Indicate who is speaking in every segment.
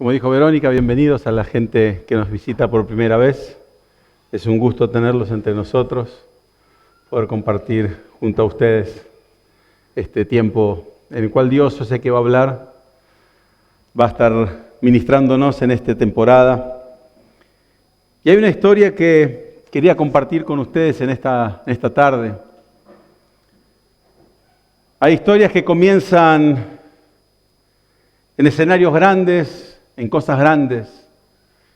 Speaker 1: Como dijo Verónica, bienvenidos a la gente que nos visita por primera vez. Es un gusto tenerlos entre nosotros, poder compartir junto a ustedes este tiempo en el cual Dios, yo sé que va a hablar, va a estar ministrándonos en esta temporada. Y hay una historia que quería compartir con ustedes en esta tarde. Hay historias que comienzan en escenarios grandes, en cosas grandes.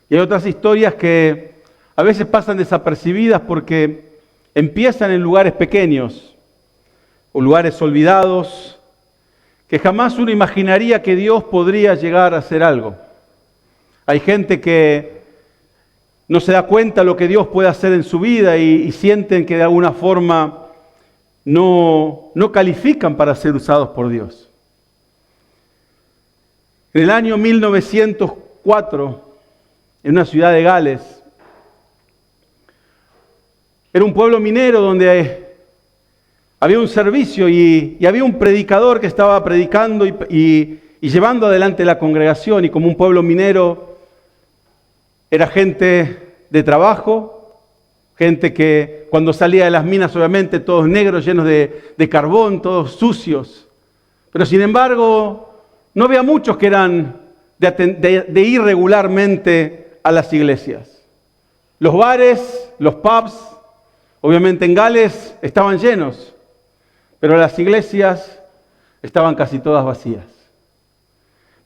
Speaker 1: Y hay otras historias que a veces pasan desapercibidas porque empiezan en lugares pequeños o lugares olvidados que jamás uno imaginaría que Dios podría llegar a hacer algo. Hay gente que no se da cuenta lo que Dios puede hacer en su vida y sienten que de alguna forma no califican para ser usados por Dios. En el año 1904, en una ciudad de Gales, era un pueblo minero donde había un servicio y había un predicador que estaba predicando y llevando adelante la congregación. Y como un pueblo minero, era gente de trabajo, gente que cuando salía de las minas, obviamente, todos negros, llenos de carbón, todos sucios. Pero sin embargo, no había muchos que eran de ir regularmente a las iglesias. Los bares, los pubs, obviamente en Gales estaban llenos, pero las iglesias estaban casi todas vacías.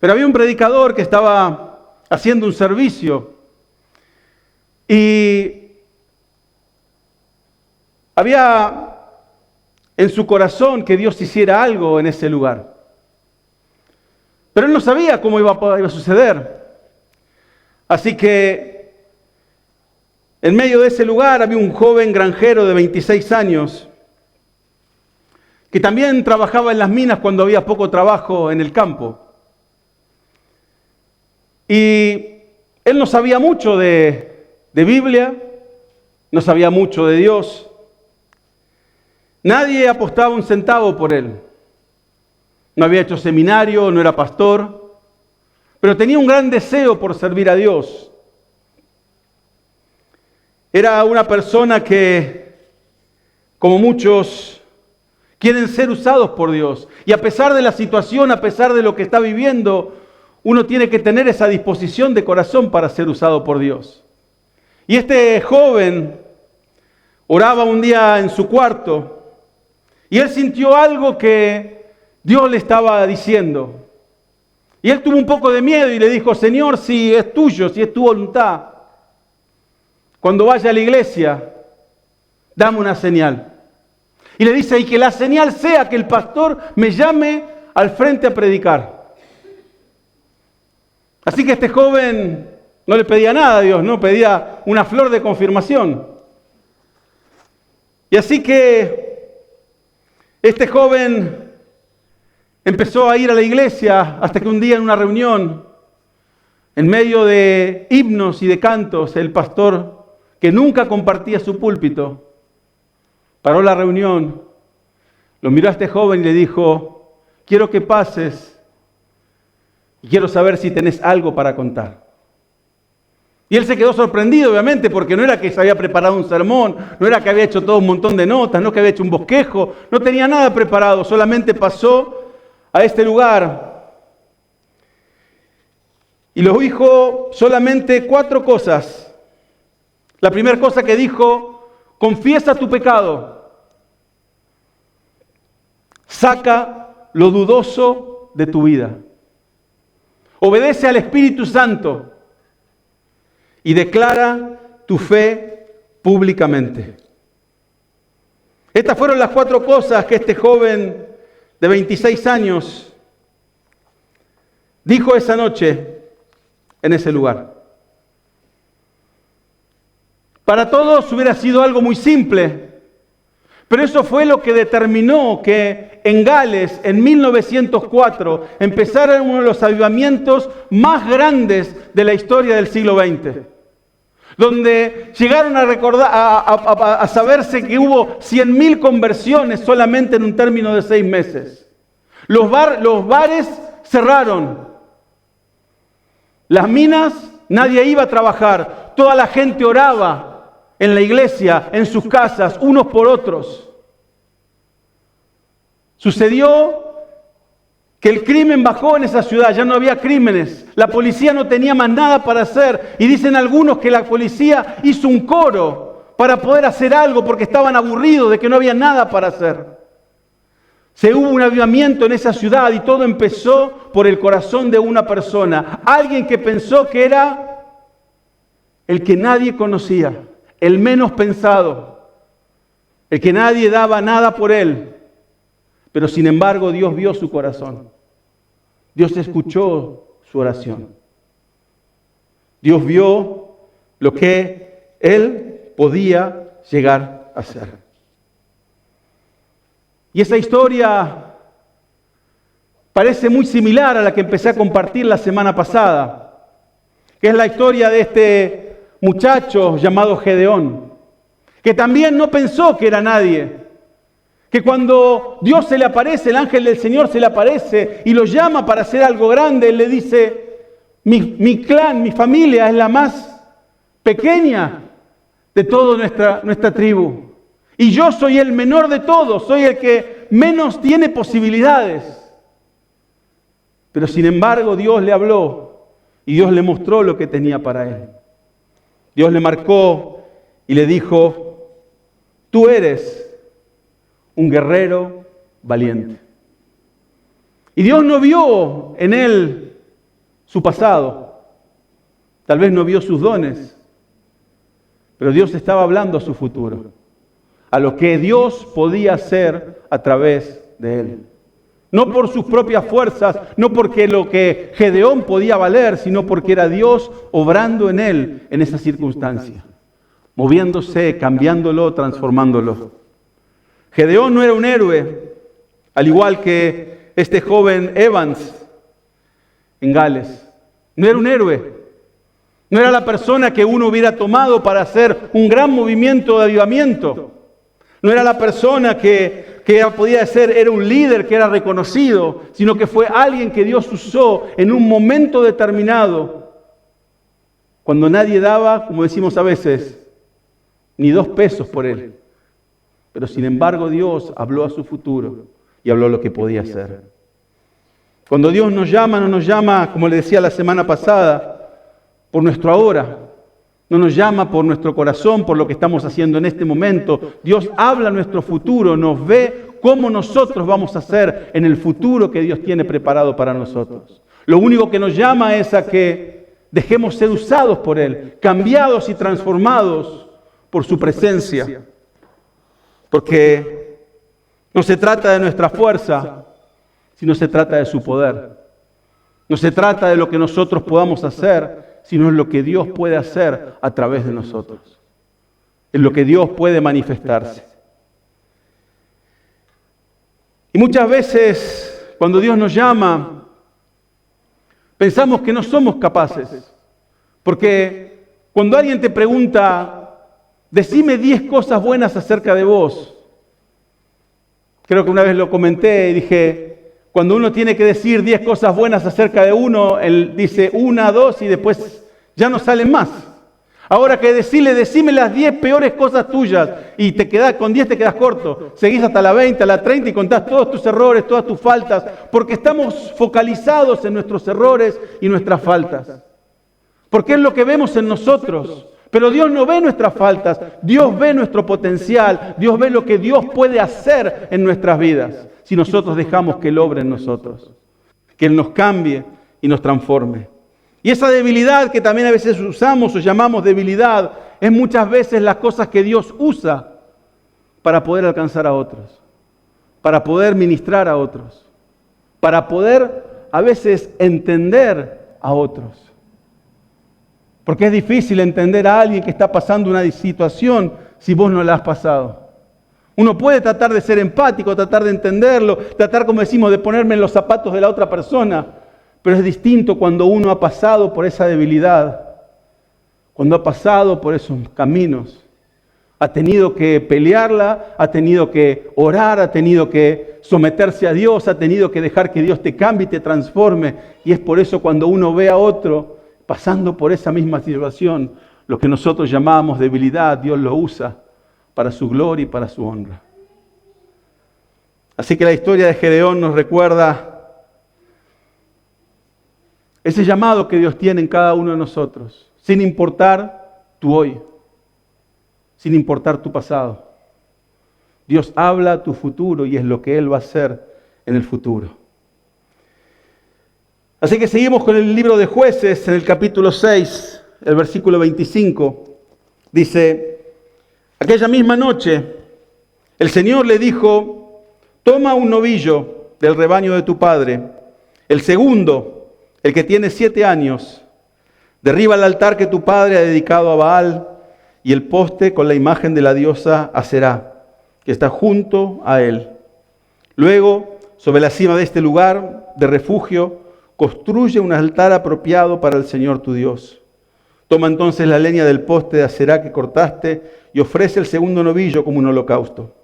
Speaker 1: Pero había un predicador que estaba haciendo un servicio y había en su corazón que Dios hiciera algo en ese lugar. Pero él no sabía cómo iba a suceder. Así que en medio de ese lugar había un joven granjero de 26 años que también trabajaba en las minas cuando había poco trabajo en el campo. Y él no sabía mucho de Biblia, no sabía mucho de Dios. Nadie apostaba un centavo por él. No había hecho seminario, no era pastor, pero tenía un gran deseo por servir a Dios. Era una persona que, como muchos, quieren ser usados por Dios. Y a pesar de la situación, a pesar de lo que está viviendo, uno tiene que tener esa disposición de corazón para ser usado por Dios. Y este joven oraba un día en su cuarto y él sintió algo que Dios le estaba diciendo. Y él tuvo un poco de miedo y le dijo: Señor, si es tuyo, si es tu voluntad, cuando vaya a la iglesia, dame una señal. Y le dice: y que la señal sea que el pastor me llame al frente a predicar. Así que este joven no le pedía nada a Dios, no pedía una flor de confirmación. Y así que este joven empezó a ir a la iglesia hasta que un día en una reunión, en medio de himnos y de cantos, el pastor, que nunca compartía su púlpito, paró la reunión, lo miró a este joven y le dijo: quiero que pases y quiero saber si tenés algo para contar. Y él se quedó sorprendido, obviamente, porque no era que se había preparado un sermón, no era que había hecho todo un montón de notas, no que había hecho un bosquejo, no tenía nada preparado, solamente pasó a este lugar y lo dijo solamente 4 cosas. La primera cosa que dijo: confiesa tu pecado, saca lo dudoso de tu vida, obedece al Espíritu Santo y declara tu fe públicamente. Estas fueron las 4 cosas que este joven de 26 años dijo esa noche en ese lugar. Para todos hubiera sido algo muy simple, pero eso fue lo que determinó que en Gales, en 1904, empezara uno de los avivamientos más grandes de la historia del siglo XX. Donde llegaron a recordar, a saberse que hubo 100.000 conversiones solamente en un término de 6 meses. Los bares cerraron. Las minas, nadie iba a trabajar. Toda la gente oraba en la iglesia, en sus casas, unos por otros. Sucedió que el crimen bajó en esa ciudad, ya no había crímenes. La policía no tenía más nada para hacer. Y dicen algunos que la policía hizo un coro para poder hacer algo porque estaban aburridos de que no había nada para hacer. Se hubo un avivamiento en esa ciudad y todo empezó por el corazón de una persona. Alguien que pensó que era el que nadie conocía, el menos pensado, el que nadie daba nada por él. Pero sin embargo Dios vio su corazón. Dios escuchó su oración. Dios vio lo que él podía llegar a hacer. Y esa historia parece muy similar a la que empecé a compartir la semana pasada, que es la historia de este muchacho llamado Gedeón, que también no pensó que era nadie, que cuando Dios se le aparece, el ángel del Señor se le aparece y lo llama para hacer algo grande, él le dice, mi clan, mi familia es la más pequeña de toda nuestra tribu. Y yo soy el menor de todos, soy el que menos tiene posibilidades. Pero sin embargo Dios le habló y Dios le mostró lo que tenía para él. Dios le marcó y le dijo, tú eres un guerrero valiente. Y Dios no vio en él su pasado, tal vez no vio sus dones, pero Dios estaba hablando a su futuro, a lo que Dios podía hacer a través de él. No por sus propias fuerzas, no porque lo que Gedeón podía valer, sino porque era Dios obrando en él en esa circunstancia, moviéndose, cambiándolo, transformándolo. Gedeón no era un héroe, al igual que este joven Evans en Gales. No era un héroe. No era la persona que uno hubiera tomado para hacer un gran movimiento de avivamiento. No era la persona que podía ser, era un líder que era reconocido, sino que fue alguien que Dios usó en un momento determinado, cuando nadie daba, como decimos a veces, ni 2 pesos por él. Pero sin embargo Dios habló a su futuro y habló lo que podía hacer. Cuando Dios nos llama, no nos llama, como le decía la semana pasada, por nuestro ahora. No nos llama por nuestro corazón, por lo que estamos haciendo en este momento. Dios habla nuestro futuro, nos ve cómo nosotros vamos a hacer en el futuro que Dios tiene preparado para nosotros. Lo único que nos llama es a que dejemos ser usados por Él, cambiados y transformados por su presencia. Porque no se trata de nuestra fuerza, sino se trata de su poder. No se trata de lo que nosotros podamos hacer, sino en lo que Dios puede hacer a través de nosotros. En lo que Dios puede manifestarse. Y muchas veces, cuando Dios nos llama, pensamos que no somos capaces. Porque cuando alguien te pregunta, decime 10 cosas buenas acerca de vos. Creo que una vez lo comenté y dije, cuando uno tiene que decir 10 cosas buenas acerca de uno, él dice 1, 2 y después ya no salen más. Ahora que decime las 10 peores cosas tuyas y con 10 te quedas corto. Seguís hasta la 20, a la 30 y contás todos tus errores, todas tus faltas, porque estamos focalizados en nuestros errores y nuestras faltas. Porque es lo que vemos en nosotros. Pero Dios no ve nuestras faltas, Dios ve nuestro potencial, Dios ve lo que Dios puede hacer en nuestras vidas, si nosotros dejamos que Él obre en nosotros, que Él nos cambie y nos transforme. Y esa debilidad que también a veces usamos o llamamos debilidad, es muchas veces las cosas que Dios usa para poder alcanzar a otros, para poder ministrar a otros, para poder a veces entender a otros. Porque es difícil entender a alguien que está pasando una situación si vos no la has pasado. Uno puede tratar de ser empático, tratar de entenderlo, tratar, como decimos, de ponerme en los zapatos de la otra persona. Pero es distinto cuando uno ha pasado por esa debilidad, cuando ha pasado por esos caminos. Ha tenido que pelearla, ha tenido que orar, ha tenido que someterse a Dios, ha tenido que dejar que Dios te cambie y te transforme. Y es por eso cuando uno ve a otro, pasando por esa misma situación, lo que nosotros llamamos debilidad, Dios lo usa para su gloria y para su honra. Así que la historia de Gedeón nos recuerda ese llamado que Dios tiene en cada uno de nosotros, sin importar tu hoy, sin importar tu pasado. Dios habla a tu futuro y es lo que Él va a hacer en el futuro. Así que seguimos con el libro de Jueces en el capítulo 6, el versículo 25. Dice, aquella misma noche el Señor le dijo, toma un novillo del rebaño de tu padre, el segundo, el que tiene 7 años, derriba el altar que tu padre ha dedicado a Baal y el poste con la imagen de la diosa Aserá, que está junto a él. Luego, sobre la cima de este lugar de refugio, construye un altar apropiado para el Señor tu Dios. Toma entonces la leña del poste de Aserá que cortaste y ofrece el segundo novillo como un holocausto.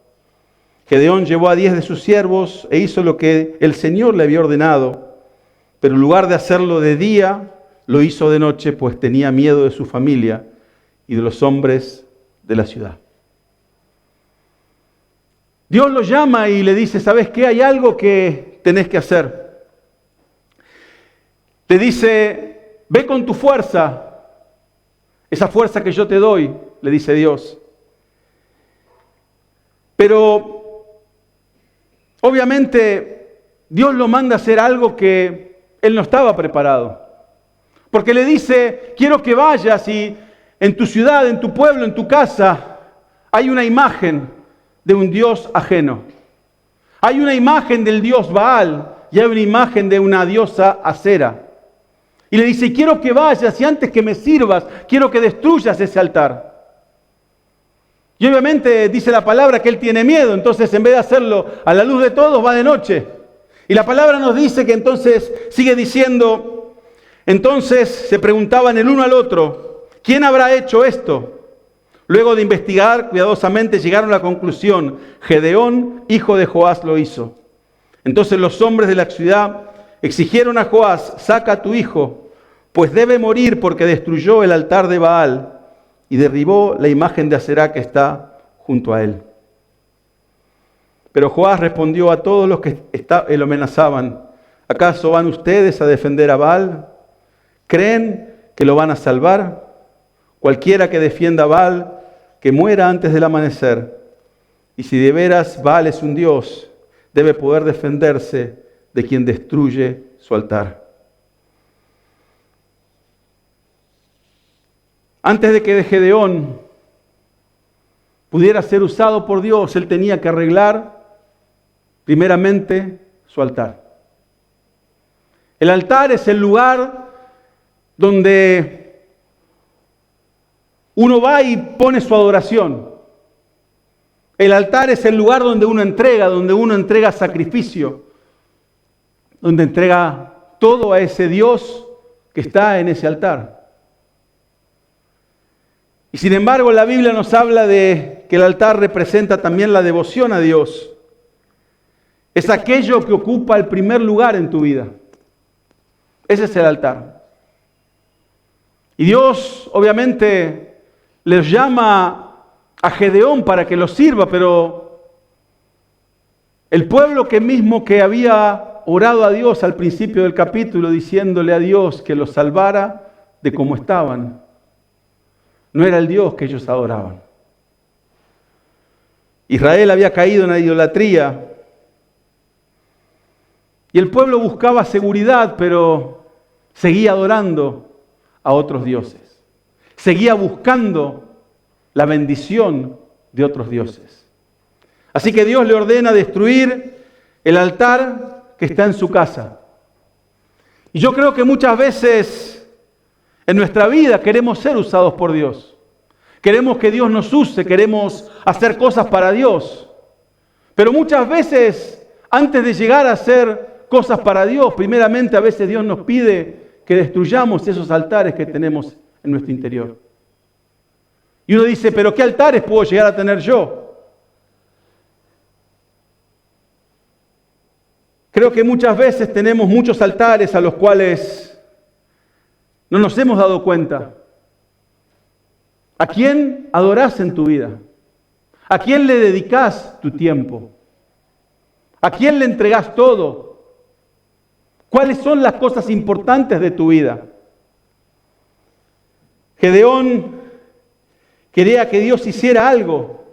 Speaker 1: Gedeón llevó a 10 de sus siervos e hizo lo que el Señor le había ordenado, pero en lugar de hacerlo de día, lo hizo de noche, pues tenía miedo de su familia y de los hombres de la ciudad. Dios lo llama y le dice, ¿sabes qué? Hay algo que tenés que hacer. Le dice, ve con tu fuerza, esa fuerza que yo te doy, le dice Dios. Pero, obviamente, Dios lo manda a hacer algo que él no estaba preparado. Porque le dice, quiero que vayas y en tu ciudad, en tu pueblo, en tu casa, hay una imagen de un Dios ajeno. Hay una imagen del Dios Baal y hay una imagen de una diosa Asera. Y le dice, quiero que vayas y antes que me sirvas, quiero que destruyas ese altar. Y obviamente dice la palabra que él tiene miedo, entonces en vez de hacerlo a la luz de todos, va de noche. Y la palabra nos dice que entonces sigue diciendo, entonces se preguntaban el uno al otro, ¿quién habrá hecho esto? Luego de investigar cuidadosamente llegaron a la conclusión, Gedeón, hijo de Joás, lo hizo. Entonces los hombres de la ciudad exigieron a Joás, saca a tu hijo, pues debe morir porque destruyó el altar de Baal y derribó la imagen de Aserá que está junto a él. Pero Joás respondió a todos los que lo amenazaban, ¿acaso van ustedes a defender a Baal? ¿Creen que lo van a salvar? Cualquiera que defienda a Baal, que muera antes del amanecer. Y si de veras Baal es un dios, debe poder defenderse de quien destruye su altar. Antes de que Gedeón pudiera ser usado por Dios, él tenía que arreglar primeramente su altar. El altar es el lugar donde uno va y pone su adoración. El altar es el lugar donde uno entrega sacrificio, donde entrega todo a ese Dios que está en ese altar. Y sin embargo, la Biblia nos habla de que el altar representa también la devoción a Dios. Es aquello que ocupa el primer lugar en tu vida. Ese es el altar. Y Dios, obviamente, les llama a Gedeón para que los sirva, pero el pueblo que había orado a Dios al principio del capítulo, diciéndole a Dios que los salvara de cómo estaban, no era el Dios que ellos adoraban. Israel había caído en la idolatría y el pueblo buscaba seguridad, pero seguía adorando a otros dioses. Seguía buscando la bendición de otros dioses. Así que Dios le ordena destruir el altar que está en su casa. Y yo creo que muchas veces en nuestra vida queremos ser usados por Dios. Queremos que Dios nos use, queremos hacer cosas para Dios. Pero muchas veces, antes de llegar a hacer cosas para Dios, primeramente a veces Dios nos pide que destruyamos esos altares que tenemos en nuestro interior. Y uno dice, ¿pero qué altares puedo llegar a tener yo? Creo que muchas veces tenemos muchos altares a los cuales No nos hemos dado cuenta. ¿A quién adorás en tu vida? ¿A quién le dedicás tu tiempo? ¿A quién le entregás todo? ¿Cuáles son las cosas importantes de tu vida? Gedeón quería que Dios hiciera algo.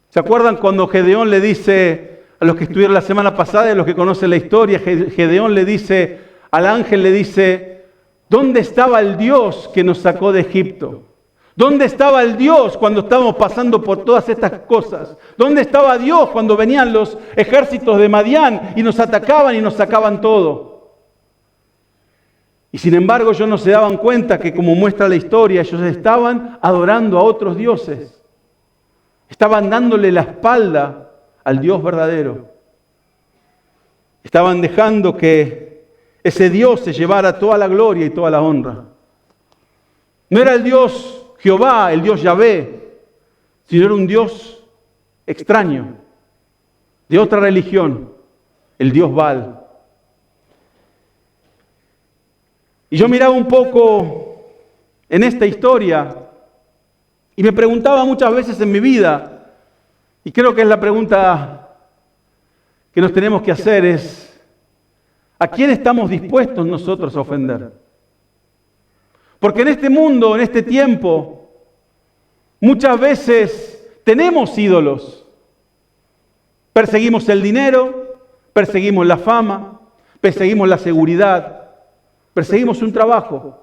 Speaker 1: ¿Se acuerdan cuando Gedeón le dice a los que estuvieron la semana pasada y a los que conocen la historia? Gedeón le dice, al ángel le dice, ¿dónde estaba el Dios que nos sacó de Egipto? ¿Dónde estaba el Dios cuando estábamos pasando por todas estas cosas? ¿Dónde estaba Dios cuando venían los ejércitos de Madián y nos atacaban y nos sacaban todo? Y sin embargo ellos no se daban cuenta que, como muestra la historia, ellos estaban adorando a otros dioses. Estaban dándole la espalda al Dios verdadero. Estaban dejando que ese Dios se llevara toda la gloria y toda la honra. No era el Dios Jehová, el Dios Yahvé, sino era un Dios extraño, de otra religión, el Dios Baal. Y yo miraba un poco en esta historia y me preguntaba muchas veces en mi vida, y creo que es la pregunta que nos tenemos que hacer, es ¿a quién estamos dispuestos nosotros a ofender? Porque en este mundo, en este tiempo, muchas veces tenemos ídolos. Perseguimos el dinero, perseguimos la fama, perseguimos la seguridad, perseguimos un trabajo.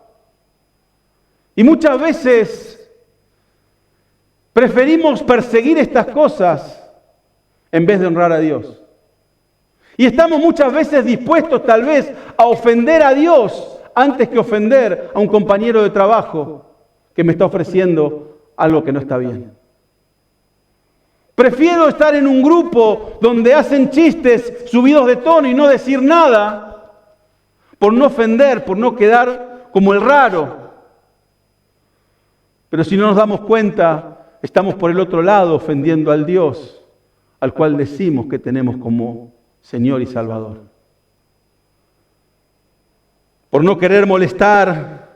Speaker 1: Y muchas veces preferimos perseguir estas cosas en vez de honrar a Dios. Y estamos muchas veces dispuestos tal vez a ofender a Dios antes que ofender a un compañero de trabajo que me está ofreciendo algo que no está bien. Prefiero estar en un grupo donde hacen chistes subidos de tono y no decir nada, por no ofender, por no quedar como el raro. Pero si no nos damos cuenta, estamos por el otro lado ofendiendo al Dios al cual decimos que tenemos como Señor y Salvador. Por no querer molestar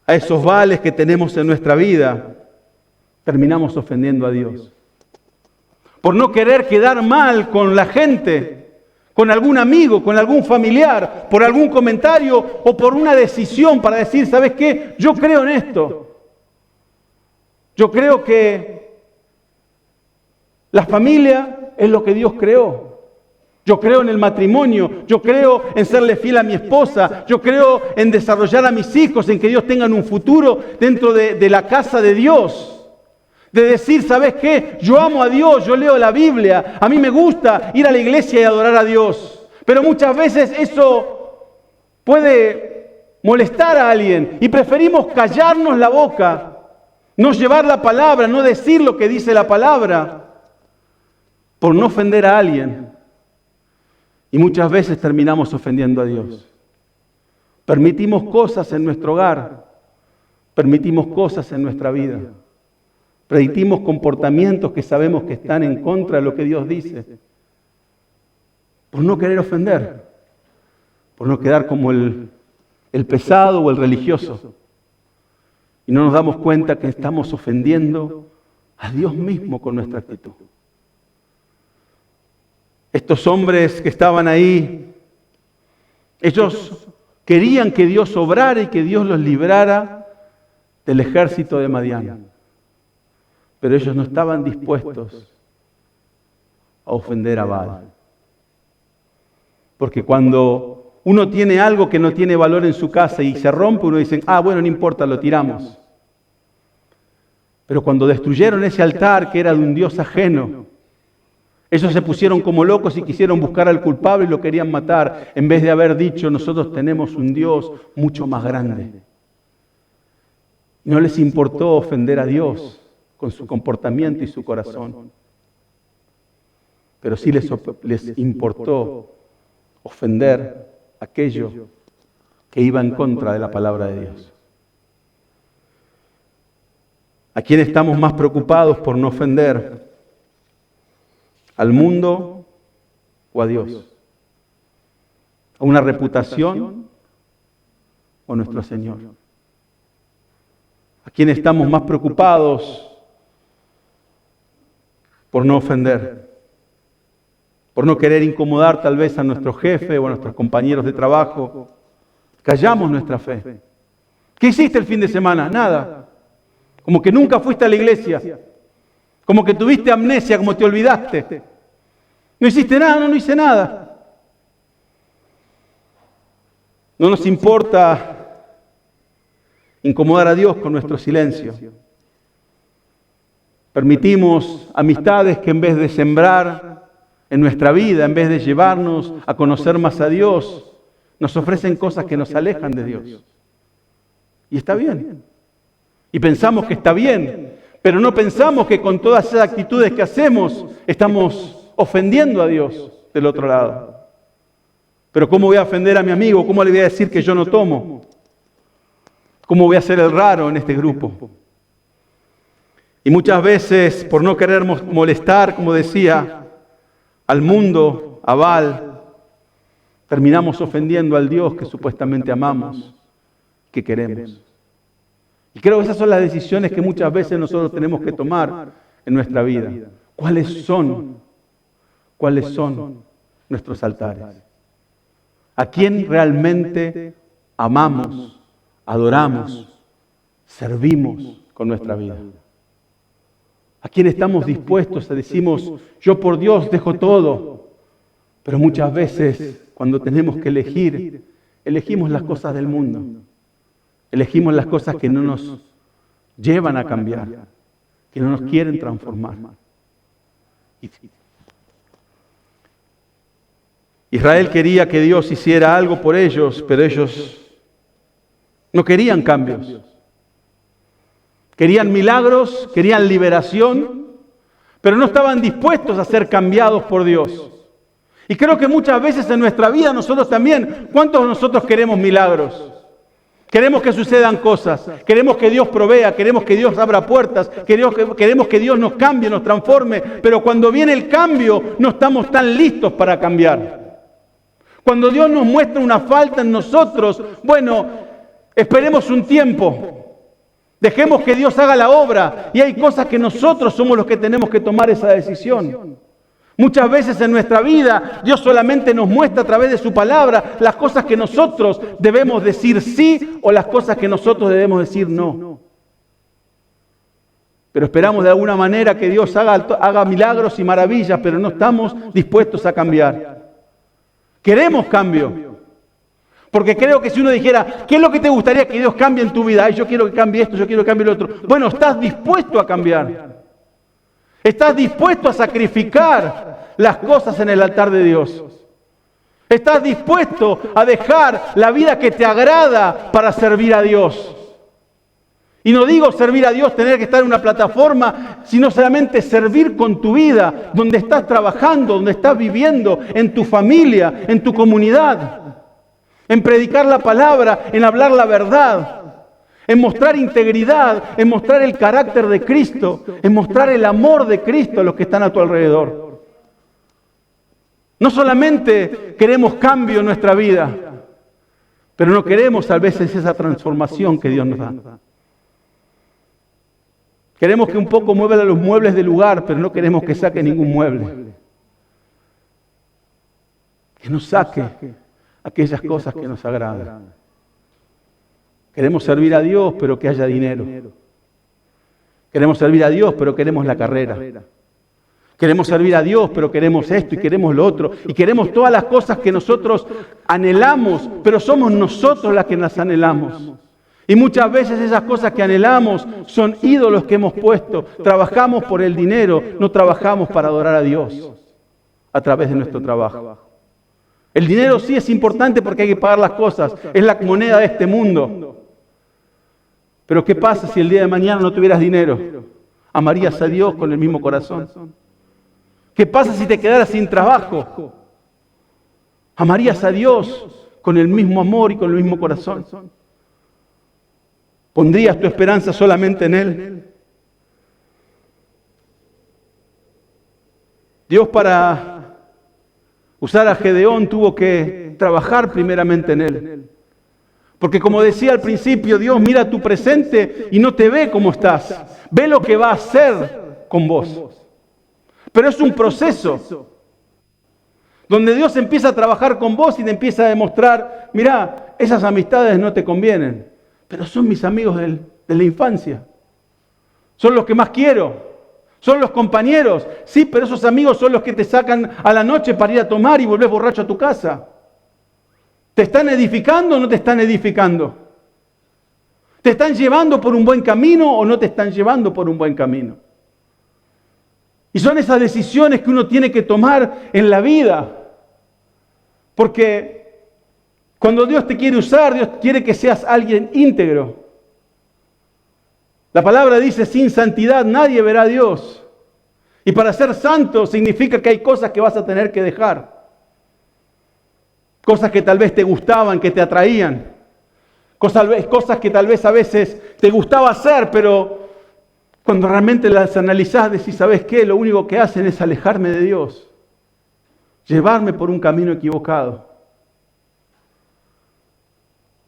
Speaker 1: a esos vales que tenemos en nuestra vida, terminamos ofendiendo a Dios. Por no querer quedar mal con la gente, con algún amigo, con algún familiar, por algún comentario o por una decisión para decir, ¿sabes qué? Yo creo en esto. Yo creo que la familia es lo que Dios creó. Yo creo en el matrimonio, yo creo en serle fiel a mi esposa, yo creo en desarrollar a mis hijos, en que ellos tengan un futuro dentro de la casa de Dios. De decir, ¿sabes qué? Yo amo a Dios, yo leo la Biblia, a mí me gusta ir a la iglesia y adorar a Dios. Pero muchas veces eso puede molestar a alguien y preferimos callarnos la boca, no llevar la palabra, no decir lo que dice la palabra, por no ofender a alguien. Y muchas veces terminamos ofendiendo a Dios. Permitimos cosas en nuestro hogar, permitimos cosas en nuestra vida. Permitimos comportamientos que sabemos que están en contra de lo que Dios dice. Por no querer ofender, por no quedar como el pesado o el religioso. Y no nos damos cuenta que estamos ofendiendo a Dios mismo con nuestra actitud. Estos hombres que estaban ahí, ellos querían que Dios obrara y que Dios los librara del ejército de Madián. Pero ellos no estaban dispuestos a ofender a Baal. Porque cuando uno tiene algo que no tiene valor en su casa y se rompe, uno dice, bueno, no importa, lo tiramos. Pero cuando destruyeron ese altar que era de un Dios ajeno, ellos se pusieron como locos y quisieron buscar al culpable y lo querían matar, en vez de haber dicho, nosotros tenemos un Dios mucho más grande. No les importó ofender a Dios con su comportamiento y su corazón. Pero sí les importó ofender aquello que iba en contra de la palabra de Dios. ¿A quién estamos más preocupados por no ofender? ¿Al mundo o a Dios? a una reputación o a nuestro Señor? ¿A quién estamos más preocupados por no ofender? Por no querer incomodar tal vez a nuestro jefe o a nuestros compañeros de trabajo. Callamos nuestra fe. ¿Qué hiciste el fin de semana? Nada. Como que nunca fuiste a la iglesia. Como que tuviste amnesia, como te olvidaste. No hiciste nada, no hice nada. No nos importa incomodar a Dios con nuestro silencio. Permitimos amistades que en vez de sembrar en nuestra vida, en vez de llevarnos a conocer más a Dios, nos ofrecen cosas que nos alejan de Dios. Y está bien. Y pensamos que está bien, pero no pensamos que con todas esas actitudes que hacemos estamos ofendiendo a Dios del otro lado. Pero ¿cómo voy a ofender a mi amigo? ¿Cómo le voy a decir que yo no tomo? ¿Cómo voy a ser el raro en este grupo? Y muchas veces, por no querer molestar, como decía, al mundo, a Baal, terminamos ofendiendo al Dios que supuestamente amamos, que queremos. Y creo que esas son las decisiones que muchas veces nosotros tenemos que tomar en nuestra vida. ¿Cuáles son nuestros altares? ¿A quién realmente amamos, adoramos, servimos con nuestra vida? ¿A quién estamos dispuestos a decimos, yo por Dios dejo todo? Pero muchas veces, cuando tenemos que elegir, elegimos las cosas del mundo. Elegimos las cosas que no nos llevan a cambiar, que no nos quieren transformar. Israel quería que Dios hiciera algo por ellos, pero ellos no querían cambios. Querían milagros, querían liberación, pero no estaban dispuestos a ser cambiados por Dios. Y creo que muchas veces en nuestra vida nosotros también, ¿cuántos de nosotros queremos milagros? Queremos que sucedan cosas, queremos que Dios provea, queremos que Dios abra puertas, queremos que Dios nos cambie, nos transforme, pero cuando viene el cambio no estamos tan listos para cambiar. Cuando Dios nos muestra una falta en nosotros, bueno, esperemos un tiempo. Dejemos que Dios haga la obra y hay cosas que nosotros somos los que tenemos que tomar esa decisión. Muchas veces en nuestra vida Dios solamente nos muestra a través de su palabra las cosas que nosotros debemos decir sí o las cosas que nosotros debemos decir no. Pero esperamos de alguna manera que Dios haga milagros y maravillas, pero no estamos dispuestos a cambiar. Queremos cambio. Porque creo que si uno dijera, ¿qué es lo que te gustaría que Dios cambie en tu vida? Ay, yo quiero que cambie esto, yo quiero que cambie lo otro. Bueno, ¿estás dispuesto a cambiar? ¿Estás dispuesto a sacrificar las cosas en el altar de Dios? ¿Estás dispuesto a dejar la vida que te agrada para servir a Dios? Y no digo servir a Dios, tener que estar en una plataforma, sino solamente servir con tu vida, donde estás trabajando, donde estás viviendo, en tu familia, en tu comunidad. En predicar la palabra, en hablar la verdad, en mostrar integridad, en mostrar el carácter de Cristo, en mostrar el amor de Cristo a los que están a tu alrededor. No solamente queremos cambio en nuestra vida, pero no queremos a veces esa transformación que Dios nos da. Queremos que un poco mueva los muebles del lugar, pero no queremos que saque ningún mueble. Que nos saque aquellas cosas que nos agradan. Queremos servir a Dios, pero que haya dinero. Queremos servir a Dios, pero queremos la carrera. Queremos servir a Dios, pero queremos esto y queremos lo otro. Y queremos todas las cosas que nosotros anhelamos, pero somos nosotros las que las anhelamos. Y muchas veces esas cosas que anhelamos son ídolos que hemos puesto. Trabajamos por el dinero, no trabajamos para adorar a Dios a través de nuestro trabajo. El dinero sí es importante porque hay que pagar las cosas, es la moneda de este mundo. Pero ¿qué pasa si el día de mañana no tuvieras dinero? ¿Amarías a Dios con el mismo corazón? ¿Qué pasa si te quedaras sin trabajo? ¿Amarías a Dios con el mismo amor y con el mismo corazón? ¿Pondrías tu esperanza solamente en Él? Dios, para usar a Gedeón, tuvo que trabajar primeramente en Él. Porque como decía al principio, Dios mira tu presente y no te ve como estás. Ve lo que va a hacer con vos. Pero es un proceso donde Dios empieza a trabajar con vos y te empieza a demostrar, mirá, esas amistades no te convienen, pero son mis amigos de la infancia. Son los que más quiero. Son los compañeros. Sí, pero esos amigos son los que te sacan a la noche para ir a tomar y volvés borracho a tu casa. ¿Te están edificando o no te están edificando? ¿Te están llevando por un buen camino o no te están llevando por un buen camino? Y son esas decisiones que uno tiene que tomar en la vida. Porque cuando Dios te quiere usar, Dios quiere que seas alguien íntegro. La palabra dice, sin santidad nadie verá a Dios. Y para ser santo significa que hay cosas que vas a tener que dejar. Cosas que tal vez te gustaban, que te atraían. Cosas que tal vez a veces te gustaba hacer, pero cuando realmente las analizás, decís, ¿sabes qué? Lo único que hacen es alejarme de Dios. Llevarme por un camino equivocado.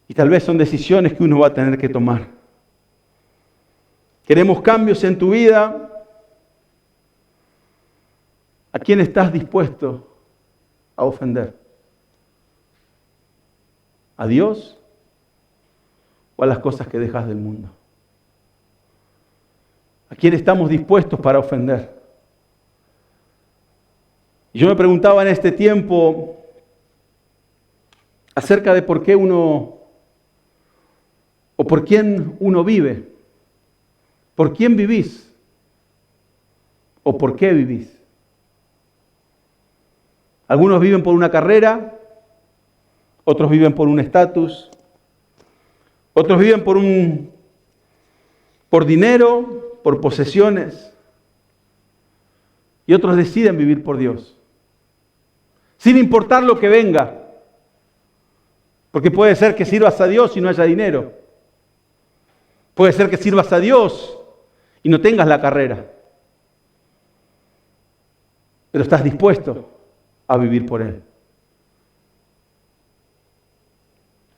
Speaker 1: Y tal vez son decisiones que uno va a tener que tomar. Queremos cambios en tu vida. ¿A quién estás dispuesto a ofender? ¿A Dios o a las cosas que dejas del mundo? ¿A quién estamos dispuestos para ofender? Y yo me preguntaba en este tiempo acerca de por qué uno o por quién uno vive. ¿Por quién vivís? ¿O por qué vivís? Algunos viven por una carrera, otros viven por un estatus, otros viven por dinero, por posesiones, y otros deciden vivir por Dios, sin importar lo que venga, porque puede ser que sirvas a Dios y no haya dinero, puede ser que sirvas a Dios y no tengas la carrera, pero estás dispuesto a vivir por Él.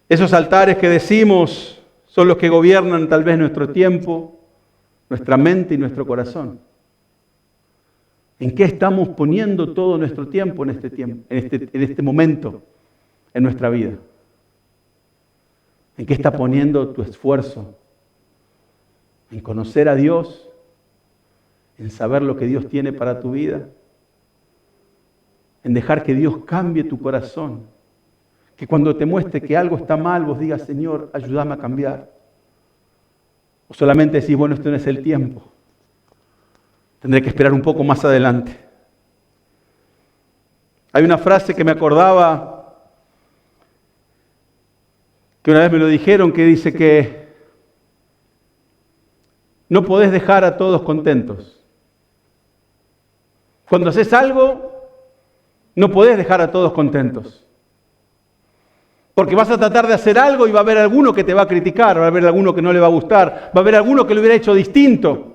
Speaker 1: Esos altares que decimos son los que gobiernan tal vez nuestro tiempo, nuestra mente y nuestro corazón. ¿En qué estamos poniendo todo nuestro tiempo en este momento en nuestra vida? ¿En qué está poniendo tu esfuerzo? ¿En conocer a Dios? ¿En saber lo que Dios tiene para tu vida? ¿En dejar que Dios cambie tu corazón? Que cuando te muestre que algo está mal, vos digas, Señor, ayúdame a cambiar. O solamente decís, bueno, este no es el tiempo. Tendré que esperar un poco más adelante. Hay una frase que me acordaba, que una vez me lo dijeron, que dice que no podés dejar a todos contentos. Cuando haces algo, no podés dejar a todos contentos. Porque vas a tratar de hacer algo y va a haber alguno que te va a criticar, va a haber alguno que no le va a gustar, va a haber alguno que lo hubiera hecho distinto.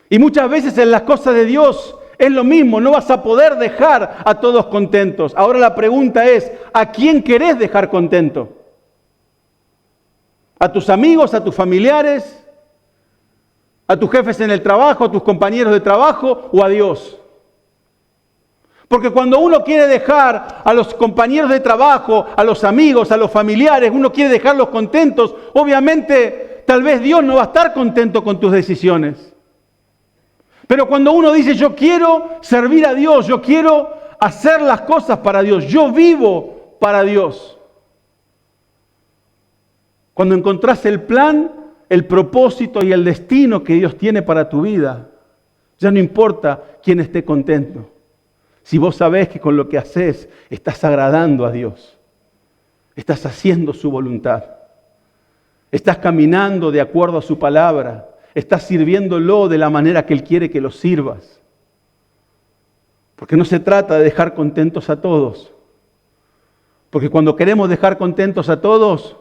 Speaker 1: Y muchas veces en las cosas de Dios es lo mismo, no vas a poder dejar a todos contentos. Ahora la pregunta es, ¿a quién querés dejar contento? ¿A tus amigos, a tus familiares, a tus jefes en el trabajo, a tus compañeros de trabajo o a Dios? Porque cuando uno quiere dejar a los compañeros de trabajo, a los amigos, a los familiares, uno quiere dejarlos contentos, obviamente tal vez Dios no va a estar contento con tus decisiones. Pero cuando uno dice, yo quiero servir a Dios, yo quiero hacer las cosas para Dios, yo vivo para Dios. Cuando encontrás el plan, el propósito y el destino que Dios tiene para tu vida, ya no importa quién esté contento. Si vos sabés que con lo que haces estás agradando a Dios, estás haciendo su voluntad, estás caminando de acuerdo a su palabra, estás sirviéndolo de la manera que Él quiere que lo sirvas. Porque no se trata de dejar contentos a todos. Porque cuando queremos dejar contentos a todos,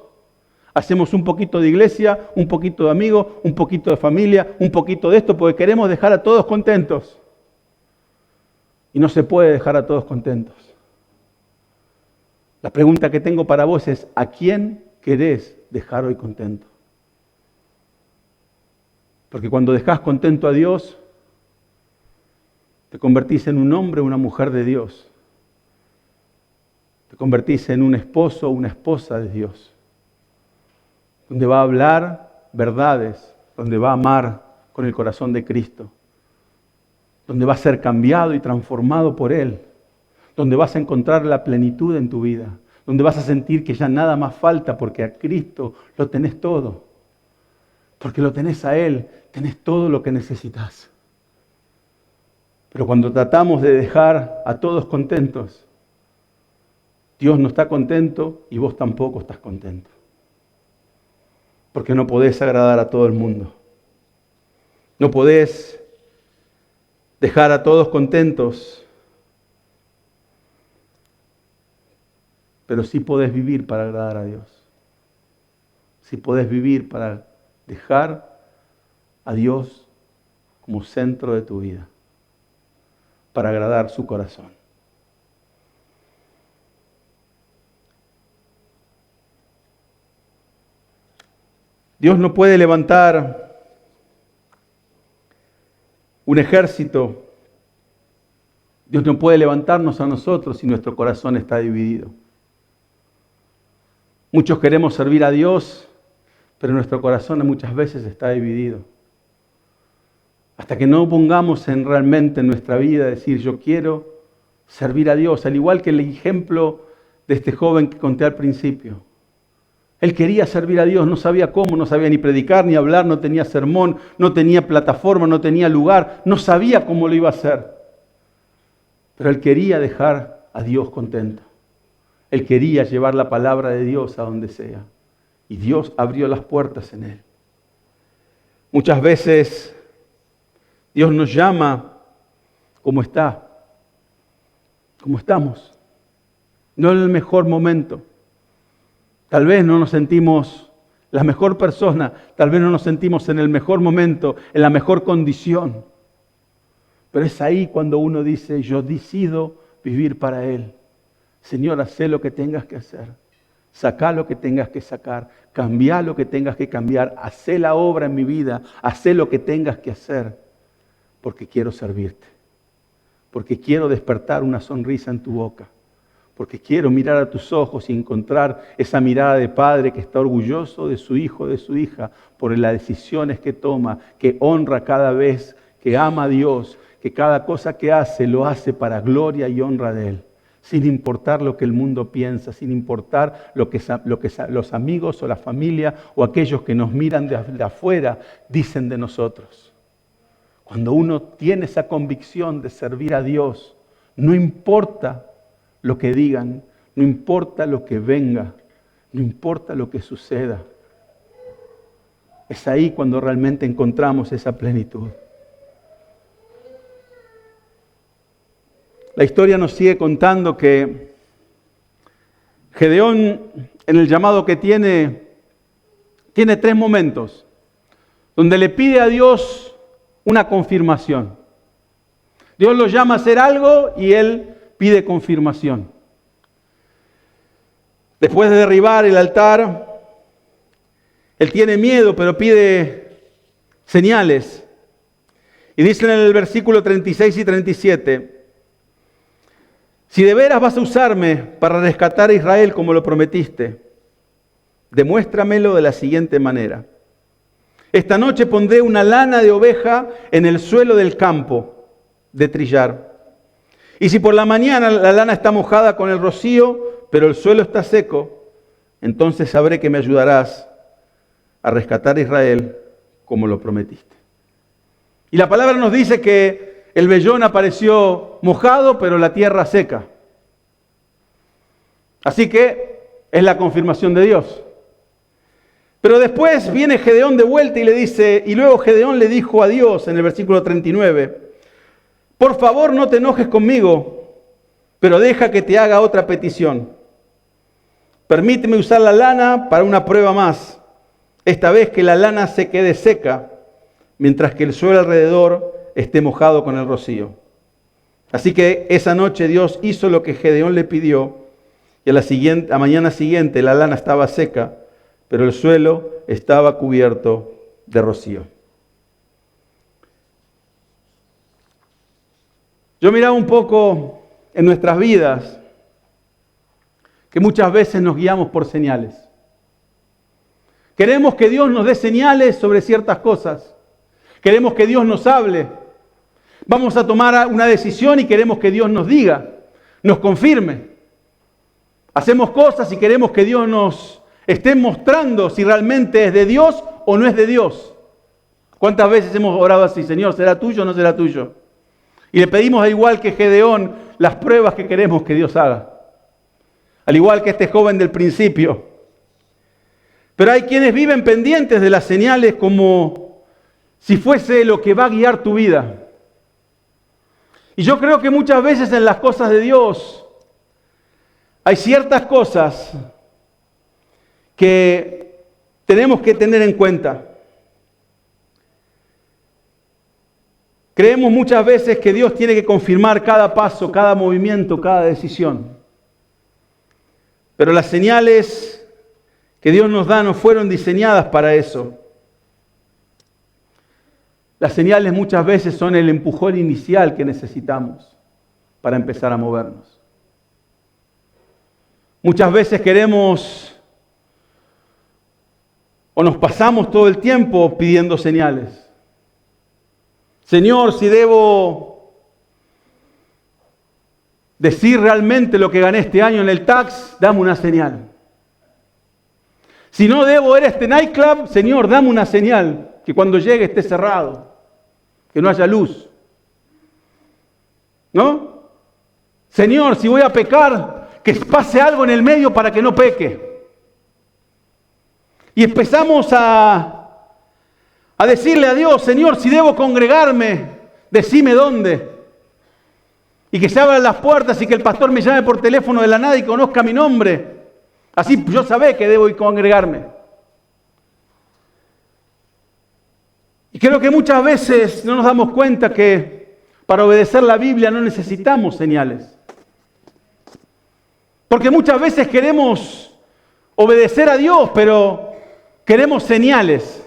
Speaker 1: hacemos un poquito de iglesia, un poquito de amigos, un poquito de familia, un poquito de esto, porque queremos dejar a todos contentos. Y no se puede dejar a todos contentos. La pregunta que tengo para vos es, ¿a quién querés dejar hoy contento? Porque cuando dejás contento a Dios, te convertís en un hombre o una mujer de Dios. Te convertís en un esposo o una esposa de Dios, donde va a hablar verdades, donde va a amar con el corazón de Cristo, donde va a ser cambiado y transformado por Él, donde vas a encontrar la plenitud en tu vida, donde vas a sentir que ya nada más falta porque a Cristo lo tenés todo. Porque lo tenés a Él, tenés todo lo que necesitas. Pero cuando tratamos de dejar a todos contentos, Dios no está contento y vos tampoco estás contento. Porque no podés agradar a todo el mundo. No podés dejar a todos contentos, pero sí podés vivir para agradar a Dios. Sí podés vivir para dejar a Dios como centro de tu vida, para agradar su corazón. Dios no puede levantar un ejército. Dios no puede levantarnos a nosotros si nuestro corazón está dividido. Muchos queremos servir a Dios, pero nuestro corazón muchas veces está dividido. Hasta que no pongamos realmente en nuestra vida decir, yo quiero servir a Dios, al igual que el ejemplo de este joven que conté al principio. Él quería servir a Dios, no sabía cómo, no sabía ni predicar, ni hablar, no tenía sermón, no tenía plataforma, no tenía lugar, no sabía cómo lo iba a hacer. Pero él quería dejar a Dios contento. Él quería llevar la palabra de Dios a donde sea. Y Dios abrió las puertas en él. Muchas veces Dios nos llama como estamos. No en el mejor momento. Tal vez no nos sentimos la mejor persona, tal vez no nos sentimos en el mejor momento, en la mejor condición. Pero es ahí cuando uno dice, yo decido vivir para Él. Señor, haz lo que tengas que hacer. Sacá lo que tengas que sacar. Cambiá lo que tengas que cambiar. Haz la obra en mi vida. Haz lo que tengas que hacer. Porque quiero servirte. Porque quiero despertar una sonrisa en tu boca. Porque quiero mirar a tus ojos y encontrar esa mirada de padre que está orgulloso de su hijo, de su hija, por las decisiones que toma, que honra cada vez, que ama a Dios, que cada cosa que hace lo hace para gloria y honra de Él, sin importar lo que el mundo piensa, sin importar lo que los amigos o la familia o aquellos que nos miran de afuera dicen de nosotros. Cuando uno tiene esa convicción de servir a Dios, no importa lo que digan, no importa lo que venga, no importa lo que suceda. Es ahí cuando realmente encontramos esa plenitud. La historia nos sigue contando que Gedeón, en el llamado que tiene 3 momentos donde le pide a Dios una confirmación. Dios lo llama a hacer algo y él pide confirmación. Después de derribar el altar, él tiene miedo, pero pide señales. Y dice en el versículo 36 y 37, si de veras vas a usarme para rescatar a Israel como lo prometiste, demuéstramelo de la siguiente manera. Esta noche pondré una lana de oveja en el suelo del campo de trillar. Y si por la mañana la lana está mojada con el rocío, pero el suelo está seco, entonces sabré que me ayudarás a rescatar a Israel como lo prometiste. Y la palabra nos dice que el vellón apareció mojado, pero la tierra seca. Así que es la confirmación de Dios. Pero después viene Gedeón de vuelta y le dice, y luego Gedeón le dijo a Dios en el versículo 39, por favor no te enojes conmigo, pero deja que te haga otra petición. Permíteme usar la lana para una prueba más. Esta vez que la lana se quede seca, mientras que el suelo alrededor esté mojado con el rocío. Así que esa noche Dios hizo lo que Gedeón le pidió, y a la mañana siguiente la lana estaba seca, pero el suelo estaba cubierto de rocío. Yo miraba un poco en nuestras vidas que muchas veces nos guiamos por señales. Queremos que Dios nos dé señales sobre ciertas cosas. Queremos que Dios nos hable. Vamos a tomar una decisión y queremos que Dios nos diga, nos confirme. Hacemos cosas y queremos que Dios nos esté mostrando si realmente es de Dios o no es de Dios. ¿Cuántas veces hemos orado así? Señor, ¿será tuyo o no será tuyo? Y le pedimos, al igual que Gedeón, las pruebas que queremos que Dios haga. Al igual que este joven del principio. Pero hay quienes viven pendientes de las señales como si fuese lo que va a guiar tu vida. Y yo creo que muchas veces en las cosas de Dios hay ciertas cosas que tenemos que tener en cuenta. Creemos muchas veces que Dios tiene que confirmar cada paso, cada movimiento, cada decisión. Pero las señales que Dios nos da no fueron diseñadas para eso. Las señales muchas veces son el empujón inicial que necesitamos para empezar a movernos. Muchas veces queremos o nos pasamos todo el tiempo pidiendo señales. Señor, si debo decir realmente lo que gané este año en el tax, dame una señal. Si no debo ir a este nightclub, Señor, dame una señal, que cuando llegue esté cerrado, que no haya luz. ¿No? Señor, si voy a pecar, que pase algo en el medio para que no peque. Y empezamos a decirle a Dios, Señor, si debo congregarme, decime dónde. Y que se abran las puertas y que el pastor me llame por teléfono de la nada y conozca mi nombre. Así yo sabré que debo ir a congregarme. Y creo que muchas veces no nos damos cuenta que para obedecer la Biblia no necesitamos señales. Porque muchas veces queremos obedecer a Dios, pero queremos señales.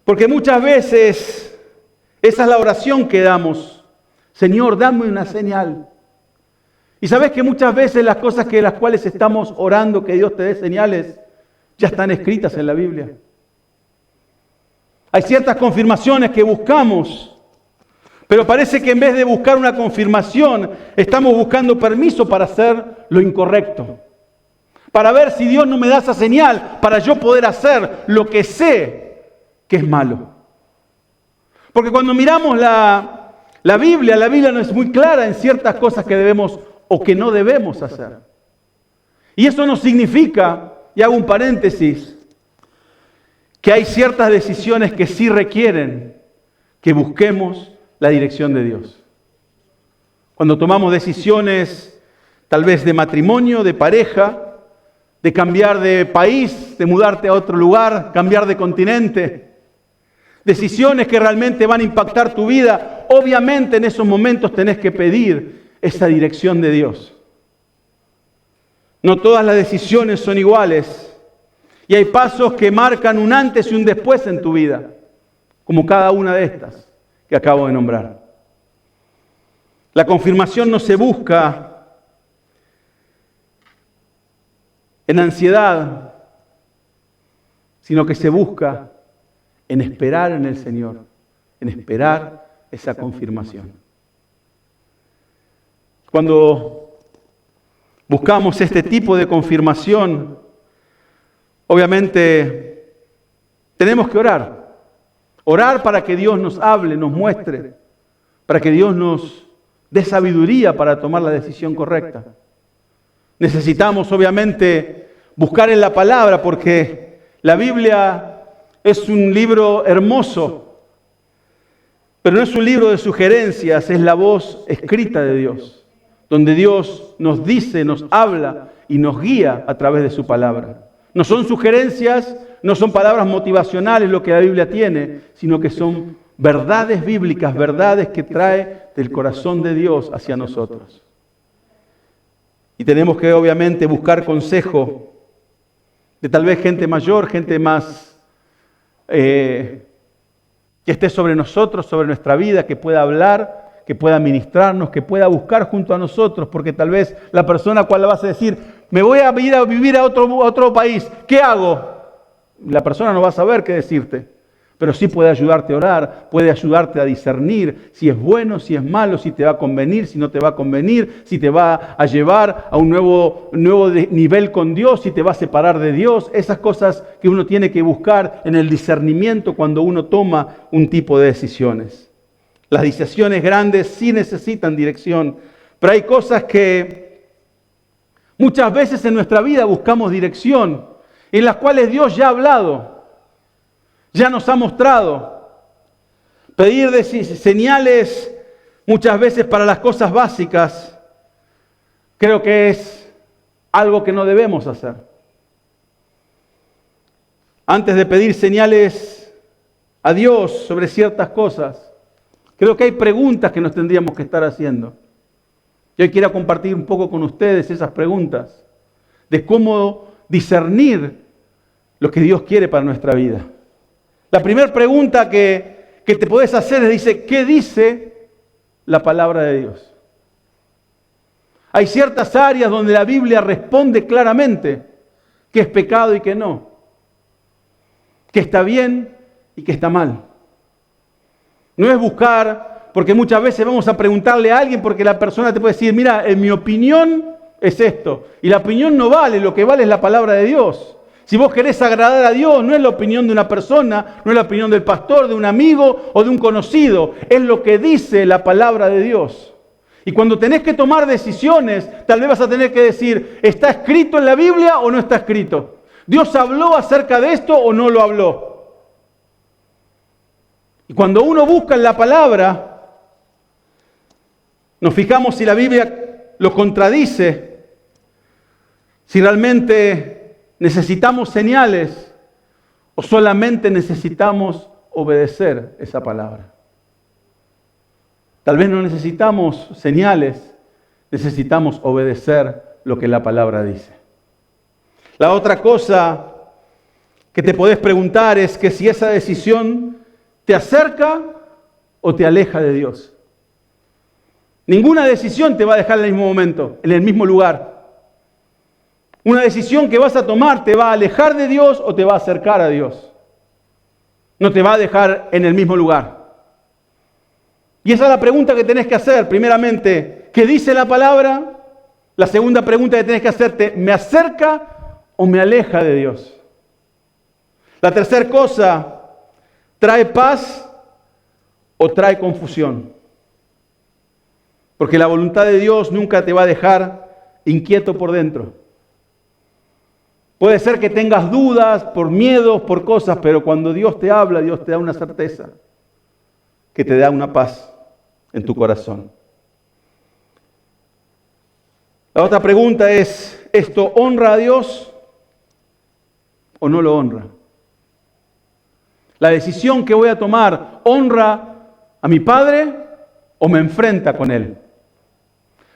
Speaker 1: Porque muchas veces esa es la oración que damos. Señor, dame una señal. Y sabes que muchas veces las cosas que las cuales estamos orando que Dios te dé señales ya están escritas en la Biblia. Hay ciertas confirmaciones que buscamos, pero parece que en vez de buscar una confirmación, estamos buscando permiso para hacer lo incorrecto. Para ver si Dios no me da esa señal para yo poder hacer lo que sé que es malo. Porque cuando miramos la Biblia no es muy clara en ciertas cosas que debemos o que no debemos hacer. Y eso no significa, y hago un paréntesis, que hay ciertas decisiones que sí requieren que busquemos la dirección de Dios. Cuando tomamos decisiones tal vez de matrimonio, de pareja, de cambiar de país, de mudarte a otro lugar, cambiar de continente, decisiones que realmente van a impactar tu vida, obviamente en esos momentos tenés que pedir esa dirección de Dios. No todas las decisiones son iguales y hay pasos que marcan un antes y un después en tu vida, como cada una de estas que acabo de nombrar. La confirmación no se busca en ansiedad, sino que se busca en esperar en el Señor, en esperar esa confirmación. Cuando buscamos este tipo de confirmación, obviamente tenemos que orar. Orar para que Dios nos hable, nos muestre, para que Dios nos dé sabiduría para tomar la decisión correcta. Necesitamos, obviamente, buscar en la palabra, porque la Biblia es un libro hermoso, pero no es un libro de sugerencias, es la voz escrita de Dios, donde Dios nos dice, nos habla y nos guía a través de su palabra. No son sugerencias, no son palabras motivacionales lo que la Biblia tiene, sino que son verdades bíblicas, verdades que trae del corazón de Dios hacia nosotros. Y tenemos que obviamente buscar consejo de tal vez gente mayor, gente más que esté sobre nosotros, sobre nuestra vida, que pueda hablar, que pueda ministrarnos, que pueda buscar junto a nosotros, porque tal vez la persona a cual le vas a decir, me voy a ir a vivir a otro país, ¿qué hago? La persona no va a saber qué decirte. Pero sí puede ayudarte a orar, puede ayudarte a discernir si es bueno, si es malo, si te va a convenir, si no te va a convenir, si te va a llevar a un nuevo nivel con Dios, si te va a separar de Dios. Esas cosas que uno tiene que buscar en el discernimiento cuando uno toma un tipo de decisiones. Las decisiones grandes sí necesitan dirección, pero hay cosas que muchas veces en nuestra vida buscamos dirección, en las cuales Dios ya ha hablado. Ya nos ha mostrado. Pedir señales muchas veces para las cosas básicas, creo que es algo que no debemos hacer. Antes de pedir señales a Dios sobre ciertas cosas, creo que hay preguntas que nos tendríamos que estar haciendo. Yo quiero compartir un poco con ustedes esas preguntas de cómo discernir lo que Dios quiere para nuestra vida. La primera pregunta que te puedes hacer es, dice, ¿qué dice la palabra de Dios? Hay ciertas áreas donde la Biblia responde claramente qué es pecado y qué no, qué está bien y qué está mal. No es buscar, porque muchas veces vamos a preguntarle a alguien porque la persona te puede decir, mira, en mi opinión es esto, y la opinión no vale, lo que vale es la palabra de Dios. Si vos querés agradar a Dios, no es la opinión de una persona, no es la opinión del pastor, de un amigo o de un conocido. Es lo que dice la palabra de Dios. Y cuando tenés que tomar decisiones, tal vez vas a tener que decir, ¿está escrito en la Biblia o no está escrito? ¿Dios habló acerca de esto o no lo habló? Y cuando uno busca en la palabra, nos fijamos si la Biblia lo contradice, si realmente necesitamos señales o solamente necesitamos obedecer esa palabra. Tal vez no necesitamos señales, necesitamos obedecer lo que la palabra dice. La otra cosa que te podés preguntar es que si esa decisión te acerca o te aleja de Dios. Ninguna decisión te va a dejar en el mismo momento, en el mismo lugar. Una decisión que vas a tomar te va a alejar de Dios o te va a acercar a Dios. No te va a dejar en el mismo lugar. Y esa es la pregunta que tenés que hacer. Primeramente, ¿qué dice la palabra? La segunda pregunta que tenés que hacerte, ¿me acerca o me aleja de Dios? La tercera cosa, ¿trae paz o trae confusión? Porque la voluntad de Dios nunca te va a dejar inquieto por dentro. Puede ser que tengas dudas por miedos, por cosas, pero cuando Dios te habla, Dios te da una certeza, que te da una paz en tu corazón. La otra pregunta es, ¿esto honra a Dios o no lo honra? La decisión que voy a tomar, ¿honra a mi Padre o me enfrenta con Él?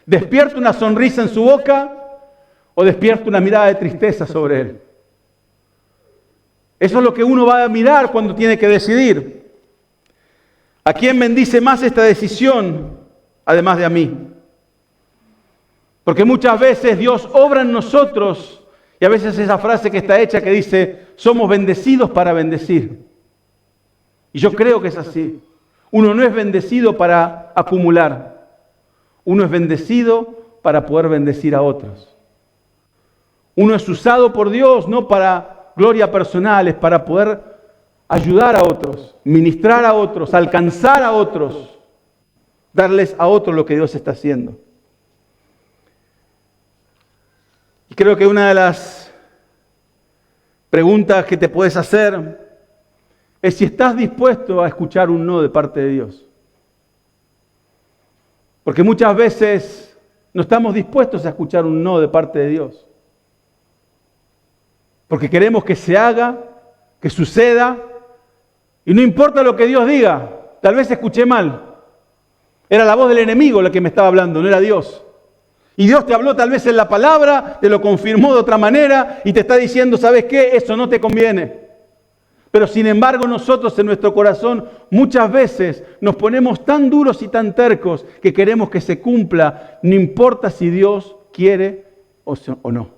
Speaker 1: ¿Despierto una sonrisa en su boca o despierto una mirada de tristeza sobre Él? Eso es lo que uno va a mirar cuando tiene que decidir. ¿A quién bendice más esta decisión, además de a mí? Porque muchas veces Dios obra en nosotros, y a veces esa frase que está hecha que dice, somos bendecidos para bendecir. Y yo creo que es así. Uno no es bendecido para acumular. Uno es bendecido para poder bendecir a otros. Uno es usado por Dios no para gloria personal, es para poder ayudar a otros, ministrar a otros, alcanzar a otros, darles a otros lo que Dios está haciendo. Y creo que una de las preguntas que te puedes hacer es si estás dispuesto a escuchar un no de parte de Dios. Porque muchas veces no estamos dispuestos a escuchar un no de parte de Dios. Porque queremos que se haga, que suceda, y no importa lo que Dios diga. Tal vez escuché mal. Era la voz del enemigo la que me estaba hablando, no era Dios. Y Dios te habló tal vez en la palabra, te lo confirmó de otra manera y te está diciendo, ¿sabes qué? Eso no te conviene. Pero sin embargo nosotros en nuestro corazón muchas veces nos ponemos tan duros y tan tercos que queremos que se cumpla, no importa si Dios quiere o no.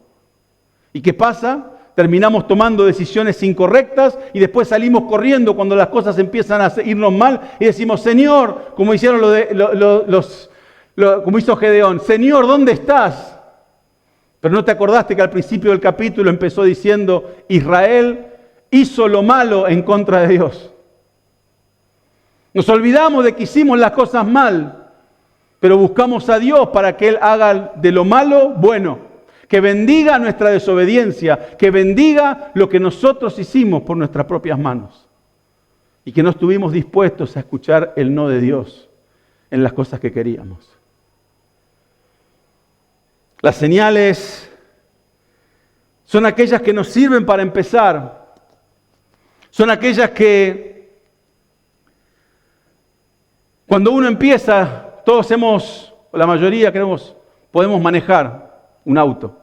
Speaker 1: ¿Y qué pasa? Terminamos tomando decisiones incorrectas y después salimos corriendo cuando las cosas empiezan a irnos mal y decimos, Señor, como hicieron como hizo Gedeón, Señor, ¿dónde estás? Pero no te acordaste que al principio del capítulo empezó diciendo, Israel hizo lo malo en contra de Dios. Nos olvidamos de que hicimos las cosas mal, pero buscamos a Dios para que Él haga de lo malo bueno, que bendiga nuestra desobediencia, que bendiga lo que nosotros hicimos por nuestras propias manos y que no estuvimos dispuestos a escuchar el no de Dios en las cosas que queríamos. Las señales son aquellas que nos sirven para empezar. Son aquellas que cuando uno empieza, la mayoría podemos manejar un auto.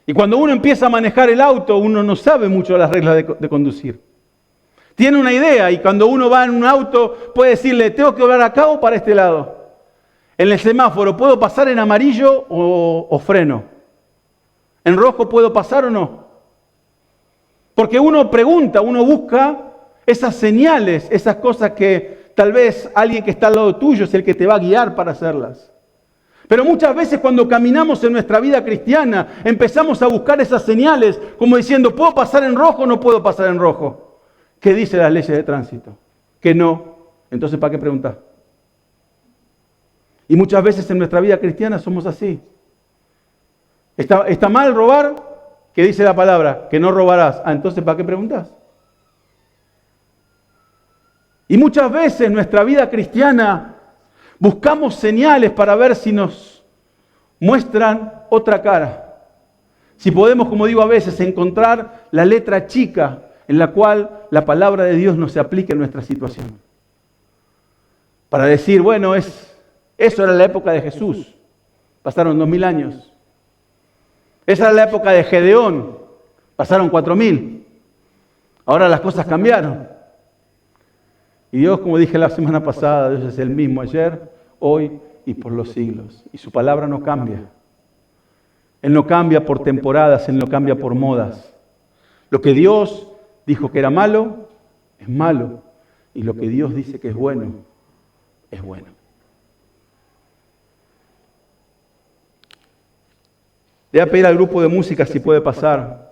Speaker 1: Y cuando uno empieza a manejar el auto, uno no sabe mucho las reglas de conducir. Tiene una idea y cuando uno va en un auto puede decirle, ¿tengo que doblar acá o para este lado? En el semáforo, ¿puedo pasar en amarillo o freno? ¿En rojo puedo pasar o no? Porque uno pregunta, uno busca esas señales, esas cosas que tal vez alguien que está al lado tuyo es el que te va a guiar para hacerlas. Pero muchas veces cuando caminamos en nuestra vida cristiana, empezamos a buscar esas señales, como diciendo, ¿puedo pasar en rojo o no puedo pasar en rojo? ¿Qué dicen las leyes de tránsito? Que no. Entonces, ¿para qué preguntar? Y muchas veces en nuestra vida cristiana somos así. ¿Está mal robar? ¿Qué dice la palabra? Que no robarás. Entonces, ¿para qué preguntas? Y muchas veces en nuestra vida cristiana buscamos señales para ver si nos muestran otra cara. Si podemos, como digo a veces, encontrar la letra chica en la cual la palabra de Dios no se aplique en nuestra situación. Para decir, bueno, eso era la época de Jesús. Pasaron 2000 años. Esa era la época de Gedeón. Pasaron 4000. Ahora las cosas cambiaron. Y Dios, como dije la semana pasada, Dios es el mismo ayer, hoy y por los siglos. Y su palabra no cambia. Él no cambia por temporadas, Él no cambia por modas. Lo que Dios dijo que era malo, es malo. Y lo que Dios dice que es bueno, es bueno. Le voy a pedir al grupo de música si puede pasar.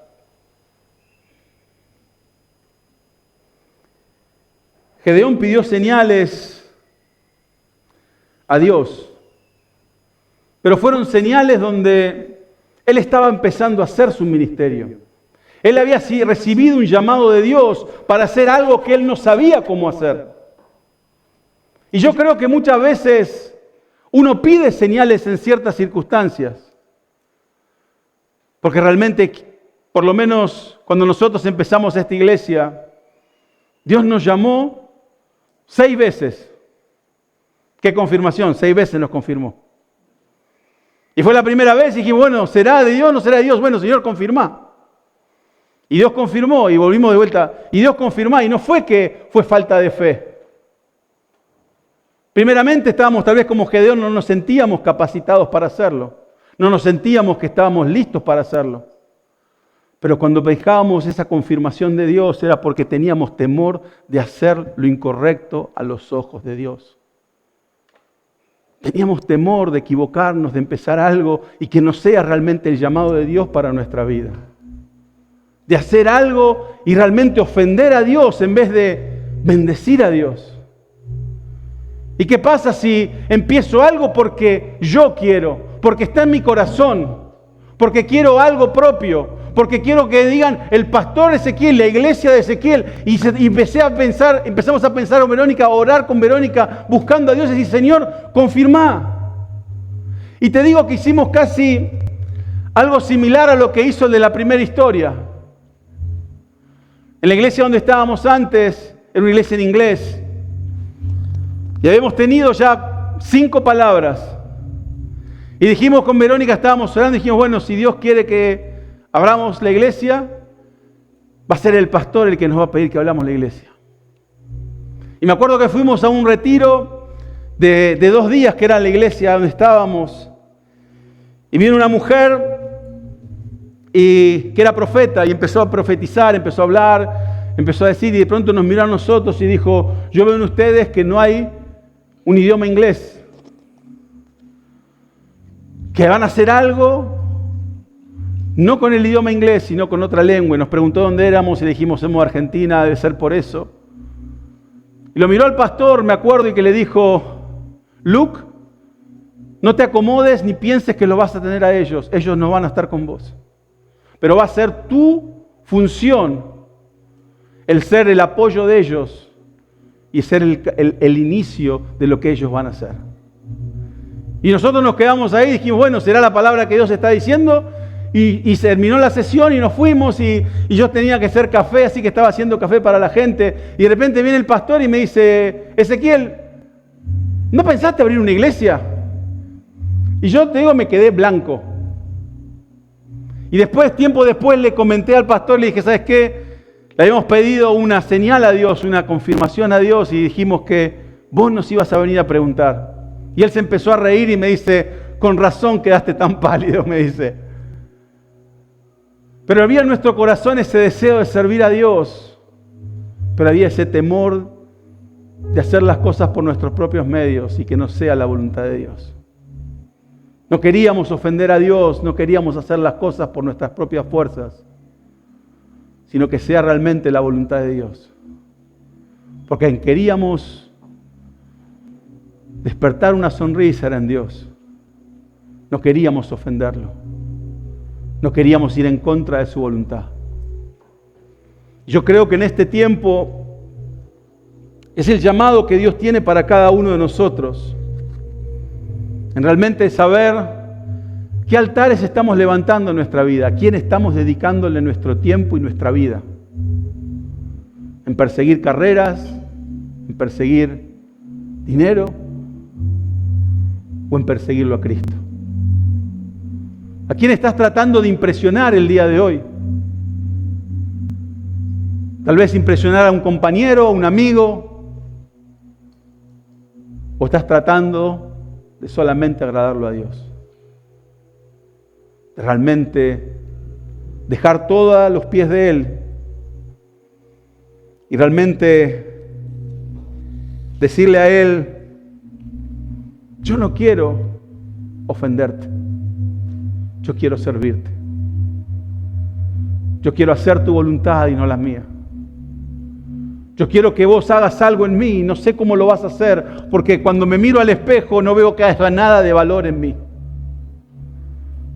Speaker 1: Gedeón pidió señales a Dios, pero fueron señales donde él estaba empezando a hacer su ministerio. Él había recibido un llamado de Dios para hacer algo que él no sabía cómo hacer. Y yo creo que muchas veces uno pide señales en ciertas circunstancias. Porque realmente, por lo menos cuando nosotros empezamos esta iglesia, Dios nos llamó 6 veces. ¿Qué confirmación? 6 veces nos confirmó. Y fue la primera vez y dijimos, bueno, ¿será de Dios? ¿No será de Dios? Bueno, Señor, confirmá. Y Dios confirmó y volvimos de vuelta. Y Dios confirmó y no fue que fue falta de fe. Primeramente estábamos tal vez como Gedeón, no nos sentíamos capacitados para hacerlo. No nos sentíamos que estábamos listos para hacerlo. Pero cuando pescábamos esa confirmación de Dios era porque teníamos temor de hacer lo incorrecto a los ojos de Dios. Teníamos temor de equivocarnos, de empezar algo y que no sea realmente el llamado de Dios para nuestra vida. De hacer algo y realmente ofender a Dios en vez de bendecir a Dios. ¿Y qué pasa si empiezo algo porque yo quiero? Porque está en mi corazón, porque quiero algo propio, porque quiero que digan el pastor Ezequiel, la iglesia de Ezequiel, y empezamos a pensar con Verónica, a orar con Verónica, buscando a Dios y decir, Señor, confirmá. Y te digo que hicimos casi algo similar a lo que hizo el de la primera historia. En la iglesia donde estábamos antes, era una iglesia en inglés, y habíamos tenido ya 5 palabras. Y dijimos con Verónica, estábamos orando, y dijimos, bueno, si Dios quiere que abramos la iglesia, va a ser el pastor el que nos va a pedir que abramos la iglesia. Y me acuerdo que fuimos a un retiro de 2 días que era la iglesia donde estábamos. Y vino una mujer que era profeta y empezó a profetizar, empezó a hablar, empezó a decir, y de pronto nos miró a nosotros y dijo, yo veo en ustedes que no hay un idioma inglés, que van a hacer algo, no con el idioma inglés, sino con otra lengua. Y nos preguntó dónde éramos y le dijimos, somos de Argentina, debe ser por eso. Y lo miró al pastor, me acuerdo, y que le dijo, Luke, no te acomodes ni pienses que lo vas a tener a ellos no van a estar con vos. Pero va a ser tu función el ser el apoyo de ellos y ser el inicio de lo que ellos van a hacer. Y nosotros nos quedamos ahí y dijimos, bueno, será la palabra que Dios está diciendo. Y se terminó la sesión y nos fuimos y yo tenía que hacer café, así que estaba haciendo café para la gente. Y de repente viene el pastor y me dice, Ezequiel, ¿no pensaste abrir una iglesia? Y yo te digo, me quedé blanco. Y después, tiempo después, le comenté al pastor, le dije, ¿sabes qué? Le habíamos pedido una señal a Dios, una confirmación a Dios y dijimos que vos nos ibas a venir a preguntar. Y él se empezó a reír y me dice, con razón quedaste tan pálido, me dice. Pero había en nuestro corazón ese deseo de servir a Dios, pero había ese temor de hacer las cosas por nuestros propios medios y que no sea la voluntad de Dios. No queríamos ofender a Dios, no queríamos hacer las cosas por nuestras propias fuerzas, sino que sea realmente la voluntad de Dios. Porque queríamos despertar una sonrisa era en Dios. No queríamos ofenderlo. No queríamos ir en contra de su voluntad. Yo creo que en este tiempo es el llamado que Dios tiene para cada uno de nosotros. En realmente saber qué altares estamos levantando en nuestra vida, a quién estamos dedicándole nuestro tiempo y nuestra vida. En perseguir carreras, en perseguir dinero o en perseguirlo a Cristo. ¿A quién estás tratando de impresionar el día de hoy? Tal vez impresionar a un compañero, a un amigo, o estás tratando de solamente agradarlo a Dios. De realmente dejar todo a los pies de Él y realmente decirle a Él, yo no quiero ofenderte. Yo quiero servirte. Yo quiero hacer tu voluntad y no la mía. Yo quiero que vos hagas algo en mí y no sé cómo lo vas a hacer, porque cuando me miro al espejo no veo que haya nada de valor en mí.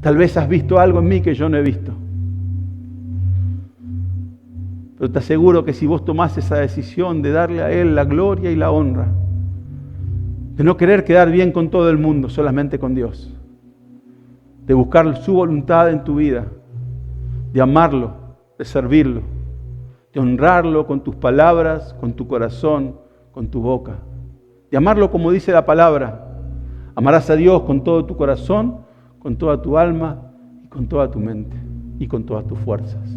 Speaker 1: Tal vez has visto algo en mí que yo no he visto. Pero te aseguro que si vos tomás esa decisión de darle a Él la gloria y la honra, de no querer quedar bien con todo el mundo, solamente con Dios, de buscar su voluntad en tu vida, de amarlo, de servirlo, de honrarlo con tus palabras, con tu corazón, con tu boca, de amarlo como dice la palabra. Amarás a Dios con todo tu corazón, con toda tu alma y con toda tu mente y con todas tus fuerzas.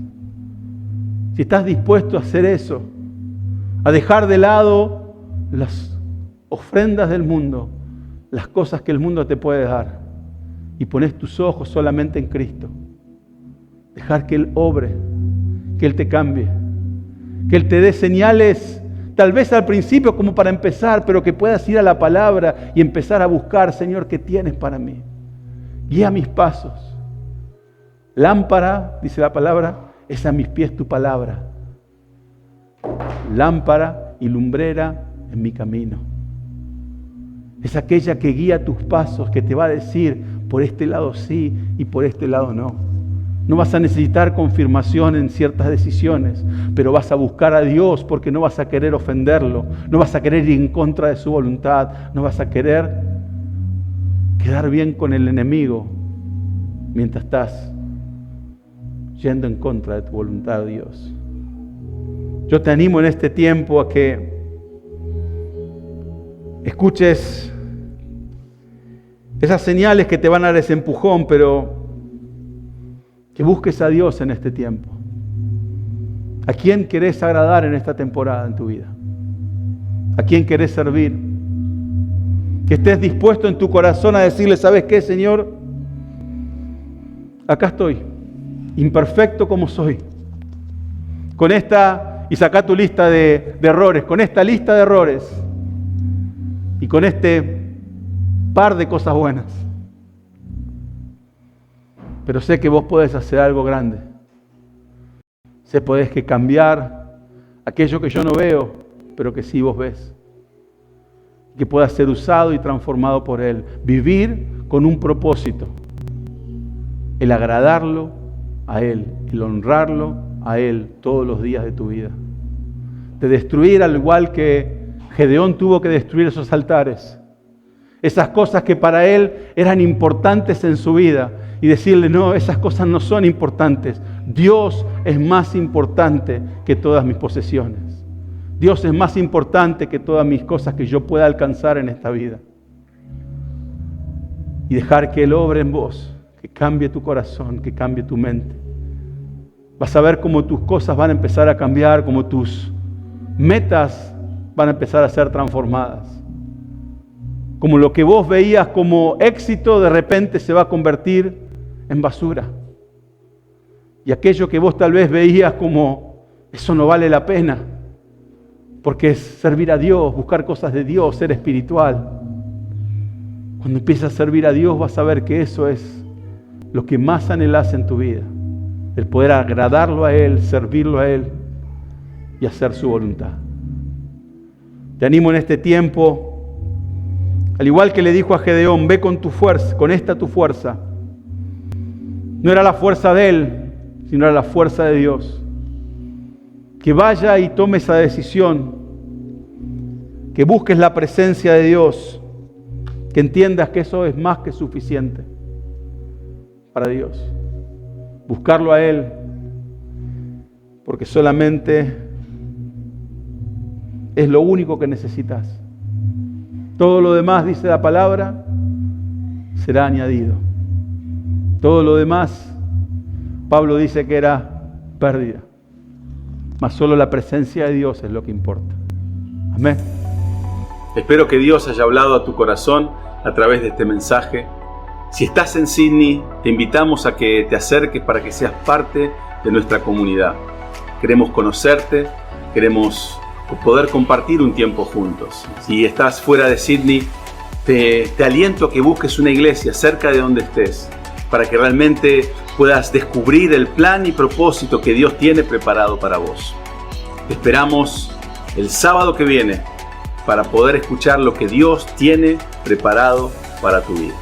Speaker 1: Si estás dispuesto a hacer eso, a dejar de lado las ofrendas del mundo, las cosas que el mundo te puede dar, y pones tus ojos solamente en Cristo, dejar que Él obre, que Él te cambie, que Él te dé señales, tal vez al principio como para empezar, pero que puedas ir a la palabra y empezar a buscar, Señor, ¿qué tienes para mí? Guía mis pasos. Lámpara, dice la palabra, es a mis pies tu palabra. Lámpara y lumbrera en mi camino. Es aquella que guía tus pasos, que te va a decir, por este lado sí y por este lado no. No vas a necesitar confirmación en ciertas decisiones, pero vas a buscar a Dios porque no vas a querer ofenderlo, no vas a querer ir en contra de su voluntad, no vas a querer quedar bien con el enemigo mientras estás yendo en contra de tu voluntad, Dios. Yo te animo en este tiempo a que escuches esas señales que te van a dar ese empujón, pero que busques a Dios en este tiempo. ¿A quién querés agradar en esta temporada en tu vida? ¿A quién querés servir? Que estés dispuesto en tu corazón a decirle, ¿sabes qué, Señor? Acá estoy, imperfecto como soy. Con esta, y saca tu lista de errores, con esta lista de errores y con este par de cosas buenas. Pero sé que vos podés hacer algo grande. Sé podés que cambiar aquello que yo no veo, pero que sí vos ves. Que pueda ser usado y transformado por Él. Vivir con un propósito. El agradarlo a Él, el honrarlo a Él todos los días de tu vida. De destruir, al igual que Gedeón tuvo que destruir esos altares. Esas cosas que para él eran importantes en su vida. Y decirle, no, esas cosas no son importantes. Dios es más importante que todas mis posesiones. Dios es más importante que todas mis cosas que yo pueda alcanzar en esta vida. Y dejar que Él obre en vos, que cambie tu corazón, que cambie tu mente. Vas a ver cómo tus cosas van a empezar a cambiar, cómo tus metas van a empezar a ser transformadas. Como lo que vos veías como éxito, de repente se va a convertir en basura. Y aquello que vos tal vez veías como, eso no vale la pena, porque es servir a Dios, buscar cosas de Dios, ser espiritual. Cuando empiezas a servir a Dios vas a ver que eso es lo que más anhelás en tu vida. El poder agradarlo a Él, servirlo a Él y hacer su voluntad. Te animo en este tiempo, al igual que le dijo a Gedeón, ve con tu fuerza, con esta tu fuerza. No era la fuerza de él, sino era la fuerza de Dios. Que vaya y tome esa decisión, que busques la presencia de Dios, que entiendas que eso es más que suficiente para Dios. Buscarlo a Él, porque solamente es lo único que necesitas. Todo lo demás, dice la palabra, será añadido. Todo lo demás, Pablo dice que era pérdida. Mas solo la presencia de Dios es lo que importa. Amén.
Speaker 2: Espero que Dios haya hablado a tu corazón a través de este mensaje. Si estás en Sydney, te invitamos a que te acerques para que seas parte de nuestra comunidad. Queremos conocerte, queremos poder compartir un tiempo juntos. Si estás fuera de Sydney, te aliento a que busques una iglesia cerca de donde estés, para que realmente puedas descubrir el plan y propósito que Dios tiene preparado para vos. Te esperamos el sábado que viene para poder escuchar lo que Dios tiene preparado para tu vida.